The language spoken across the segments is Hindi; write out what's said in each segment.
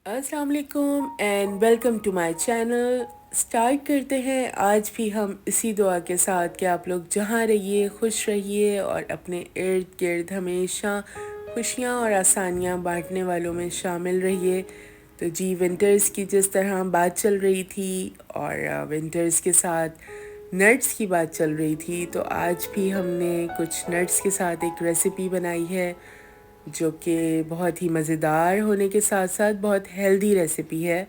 अस्सलाम वालेकुम and welcome to my channel. Start करते हैं आज भी हम इसी दुआ के साथ कि आप लोग जहाँ रहिए खुश रहिए और अपने इर्द गिर्द हमेशा खुशियाँ और आसानियाँ बांटने वालों में शामिल रहिए। तो जी विंटर्स की जिस तरह बात चल रही थी और विंटर्स के साथ नट्स की बात चल रही थी, तो आज भी हमने कुछ नट्स के साथ एक रेसिपी बनाई है जो कि बहुत ही मज़ेदार होने के साथ साथ बहुत हेल्दी रेसिपी है।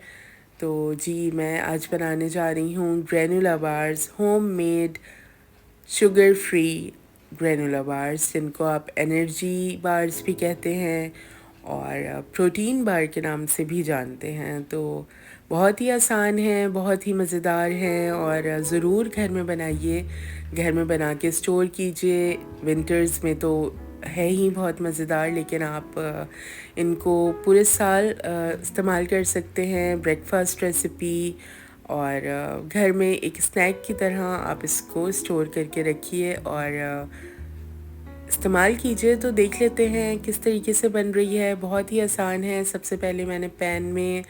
तो जी मैं आज बनाने जा रही हूँ granola bars, homemade sugar free granola bars, जिनको आप एनर्जी बार्स भी कहते हैं और प्रोटीन बार के नाम से भी जानते हैं। तो बहुत ही आसान है, बहुत ही मज़ेदार हैं और ज़रूर घर में बनाइए, घर में बना के स्टोर कीजिए। विंटर्स में तो है ही बहुत मज़ेदार, लेकिन आप इनको पूरे साल इस्तेमाल कर सकते हैं। ब्रेकफास्ट रेसिपी और घर में एक स्नैक की तरह आप इसको स्टोर करके रखिए और इस्तेमाल कीजिए। तो देख लेते हैं किस तरीके से बन रही है। बहुत ही आसान है। सबसे पहले मैंने पैन में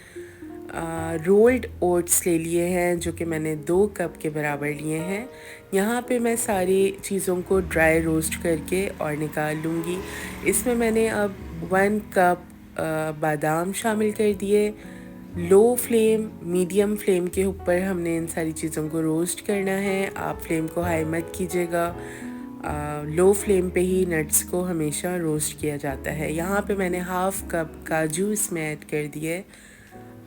रोल्ड ओट्स ले लिए हैं, जो कि मैंने 2 कप के बराबर लिए हैं। यहाँ पे मैं सारी चीज़ों को ड्राई रोस्ट करके और निकाल लूँगी। इसमें मैंने अब 1 कप बादाम शामिल कर दिए। लो फ्लेम मीडियम फ्लेम के ऊपर हमने इन सारी चीज़ों को रोस्ट करना है। आप फ्लेम को हाई मत कीजिएगा, लो फ्लेम पे ही नट्स को हमेशा रोस्ट किया जाता है। यहाँ पे मैंने 1/2 कप काजू इसमें ऐड कर दिए।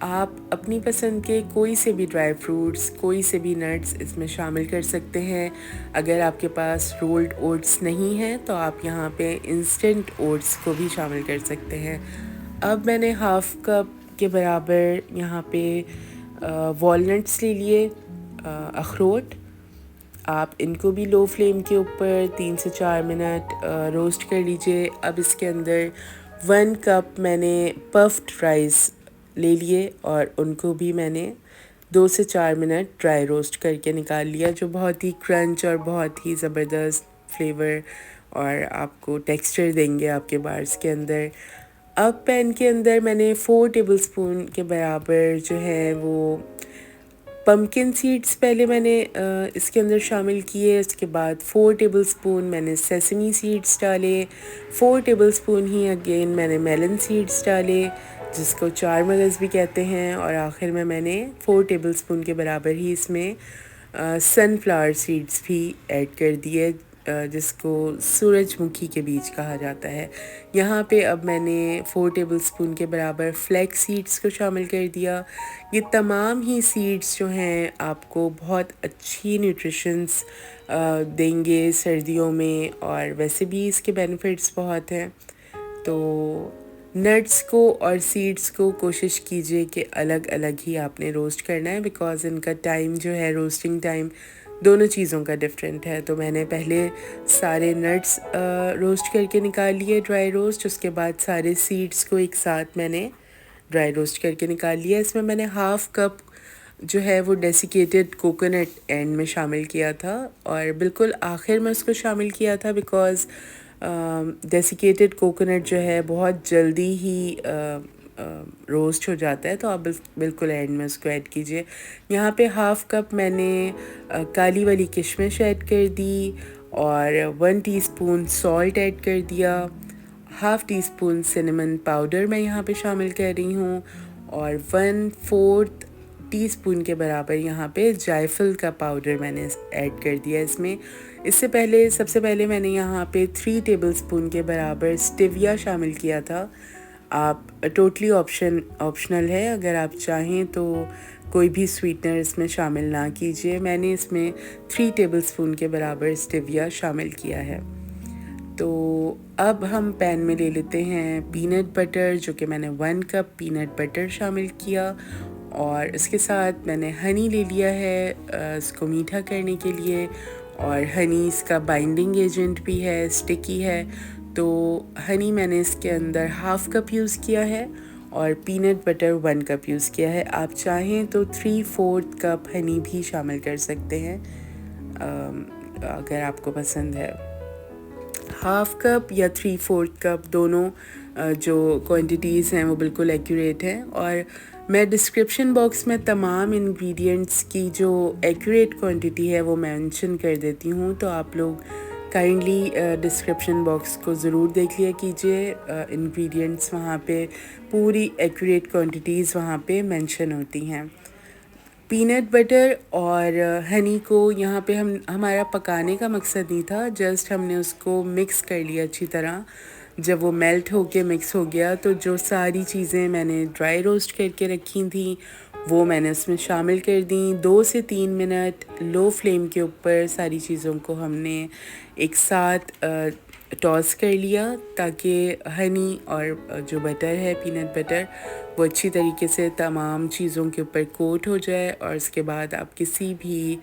आप अपनी पसंद के कोई से भी ड्राई फ्रूट्स, कोई से भी नट्स इसमें शामिल कर सकते हैं। अगर आपके पास रोल्ड ओट्स नहीं है तो आप यहाँ पे इंस्टेंट ओट्स को भी शामिल कर सकते हैं। अब मैंने 1/2 कप के बराबर यहाँ पे वॉलनट्स ले लिए, अखरोट। आप इनको भी लो फ्लेम के ऊपर 3 से 4 मिनट रोस्ट कर लीजिए। अब इसके अंदर 1 कप मैंने पफ्ड राइस ले लिए और उनको भी मैंने 2 से 4 मिनट ड्राई रोस्ट करके निकाल लिया, जो बहुत ही क्रंच और बहुत ही ज़बरदस्त फ्लेवर और आपको टेक्सचर देंगे आपके बार्स के अंदर। अब पैन के अंदर मैंने 4 टेबलस्पून के बराबर जो है वो पम्पकिन सीड्स पहले मैंने इसके अंदर शामिल किए। उसके बाद 4 टेबलस्पून मैंने सेसमी सीड्स डाले। 4 टेबलस्पून ही अगेन मैंने मेलन सीड्स डाले, जिसको चार मगज़ भी कहते हैं। और आखिर में मैंने 4 टेबलस्पून के बराबर ही इसमें सनफ्लावर सीड्स भी ऐड कर दिए, जिसको सूरजमुखी के बीज कहा जाता है। यहाँ पे अब मैंने 4 टेबलस्पून के बराबर फ्लैक्स सीड्स को शामिल कर दिया। ये तमाम ही सीड्स जो हैं आपको बहुत अच्छी न्यूट्रिशंस देंगे सर्दियों में, और वैसे भी इसके बेनिफिट्स बहुत हैं। तो नट्स को और सीड्स को कोशिश कीजिए कि अलग अलग ही आपने रोस्ट करना है, बिकॉज़ इनका टाइम जो है, रोस्टिंग टाइम दोनों चीज़ों का डिफरेंट है। तो मैंने पहले सारे नट्स रोस्ट करके निकाल लिए, ड्राई रोस्ट। उसके बाद सारे सीड्स को एक साथ मैंने ड्राई रोस्ट करके निकाल लिया। इसमें मैंने 1/2 कप जो है वो डेसिकेटेड कोकोनट एंड में शामिल किया था, और बिल्कुल आखिर में उसको शामिल किया था बिकॉज़ डेसिकेटेड कोकोनट जो है बहुत जल्दी ही रोस्ट हो जाता है। तो आप बिल्कुल एंड में उसको ऐड कीजिए। यहाँ पे 1/2 कप मैंने काली वाली किशमिश ऐड कर दी और 1 टीस्पून सॉल्ट ऐड कर दिया। 1/2 टीस्पून सिनेमन पाउडर मैं यहाँ पे शामिल कर रही हूँ, और 1/4 टीस्पून के बराबर यहाँ पे जायफल का पाउडर मैंने ऐड कर दिया इसमें। इससे पहले सबसे पहले मैंने यहाँ पे 3 टेबलस्पून के बराबर स्टिविया शामिल किया था। आप टोटली ऑप्शनल है, अगर आप चाहें तो कोई भी स्वीटनर इसमें शामिल ना कीजिए। मैंने इसमें 3 टेबलस्पून के बराबर स्टिविया शामिल किया है। तो अब हम पैन में ले लेते हैं पीनट बटर, जो कि मैंने 1 कप पीनट बटर शामिल किया, और इसके साथ मैंने हनी ले लिया है इसको मीठा करने के लिए। और हनी इसका बाइंडिंग एजेंट भी है, स्टिकी है। तो हनी मैंने इसके अंदर 1/2 कप यूज़ किया है और पीनट बटर 1 कप यूज़ किया है। आप चाहें तो 3/4 कप हनी भी शामिल कर सकते हैं अगर आपको पसंद है। 1/2 कप या 3/4 कप दोनों जो क्वांटिटीज़ हैं वो बिल्कुल एक्यूरेट हैं। और मैं डिस्क्रिप्शन बॉक्स में तमाम इंग्रेडिएंट्स की जो एक्यूरेट क्वांटिटी है वो मेंशन कर देती हूँ, तो आप लोग काइंडली डिस्क्रिप्शन बॉक्स को ज़रूर देख लिया कीजिए। इंग्रेडिएंट्स वहाँ पे पूरी एक्यूरेट क्वांटिटीज़ वहाँ पे मेंशन होती हैं। पीनट बटर और हनी को यहाँ पे हमारा पकाने का मकसद नहीं था, जस्ट हमने उसको मिक्स कर लिया अच्छी तरह। जब वो मेल्ट होके मिक्स हो गया तो जो सारी चीज़ें मैंने ड्राई रोस्ट करके रखी थी वो मैंने उसमें शामिल कर दी। 2 से 3 मिनट लो फ्लेम के ऊपर सारी चीज़ों को हमने एक साथ टॉस कर लिया ताकि हनी और जो बटर है पीनट बटर वो अच्छी तरीके से तमाम चीज़ों के ऊपर कोट हो जाए। और उसके बाद आप किसी भी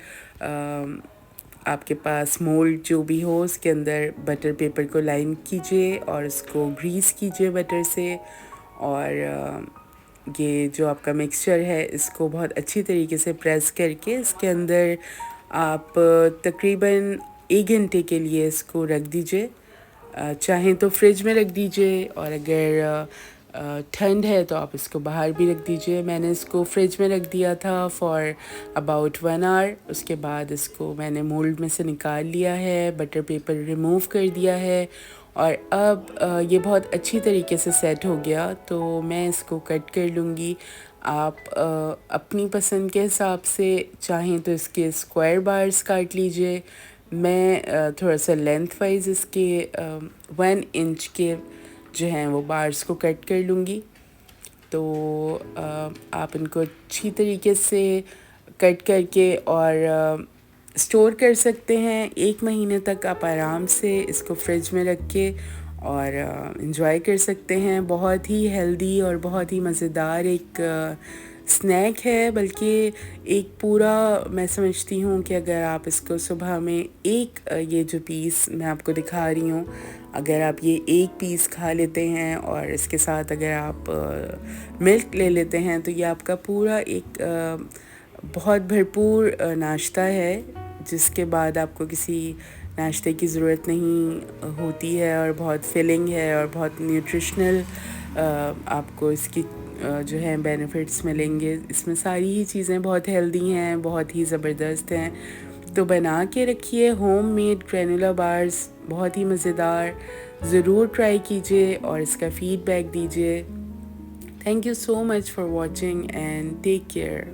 आपके पास मोल्ड जो भी हो उसके अंदर बटर पेपर को लाइन कीजिए और उसको ग्रीस कीजिए बटर से। और ये जो आपका मिक्सचर है इसको बहुत अच्छी तरीके से प्रेस करके इसके अंदर आप तकरीबन 1 घंटे के लिए इसको रख दीजिए। चाहें तो फ्रिज में रख दीजिए और अगर ठंड है तो आप इसको बाहर भी रख दीजिए। मैंने इसको फ्रिज में रख दिया था फॉर अबाउट 1 आवर। उसके बाद इसको मैंने मोल्ड में से निकाल लिया है, बटर पेपर रिमूव कर दिया है और अब ये बहुत अच्छी तरीके से सेट हो गया, तो मैं इसको कट कर लूँगी। आप अपनी पसंद के हिसाब से चाहें तो इसके स्क्वायर बार्स काट लीजिए। मैं थोड़ा सा लेंथ वाइज इसके 1 इंच के जो हैं वो बार्स को कट कर लूँगी। तो आप इनको अच्छी तरीके से कट करके और स्टोर कर सकते हैं। 1 महीने तक आप आराम से इसको फ्रिज में रख के और इन्जॉय कर सकते हैं। बहुत ही हेल्दी और बहुत ही मज़ेदार एक स्नैक है, बल्कि एक पूरा मैं समझती हूँ कि अगर आप इसको सुबह में ये जो पीस मैं आपको दिखा रही हूँ, अगर आप ये एक पीस खा लेते हैं और इसके साथ अगर आप मिल्क ले लेते हैं तो ये आपका पूरा एक बहुत भरपूर नाश्ता है, जिसके बाद आपको किसी नाश्ते की ज़रूरत नहीं होती है और बहुत फिलिंग है और बहुत न्यूट्रिशनल आपको इसकी जो है बेनिफिट्स मिलेंगे। इसमें सारी ही चीज़ें बहुत हेल्दी हैं, बहुत ही ज़बरदस्त हैं। तो बना के रखिए होममेड ग्रेनुला बार्स, बहुत ही मज़ेदार। ज़रूर ट्राई कीजिए और इसका फ़ीडबैक दीजिए। Thank you so much for watching and take care.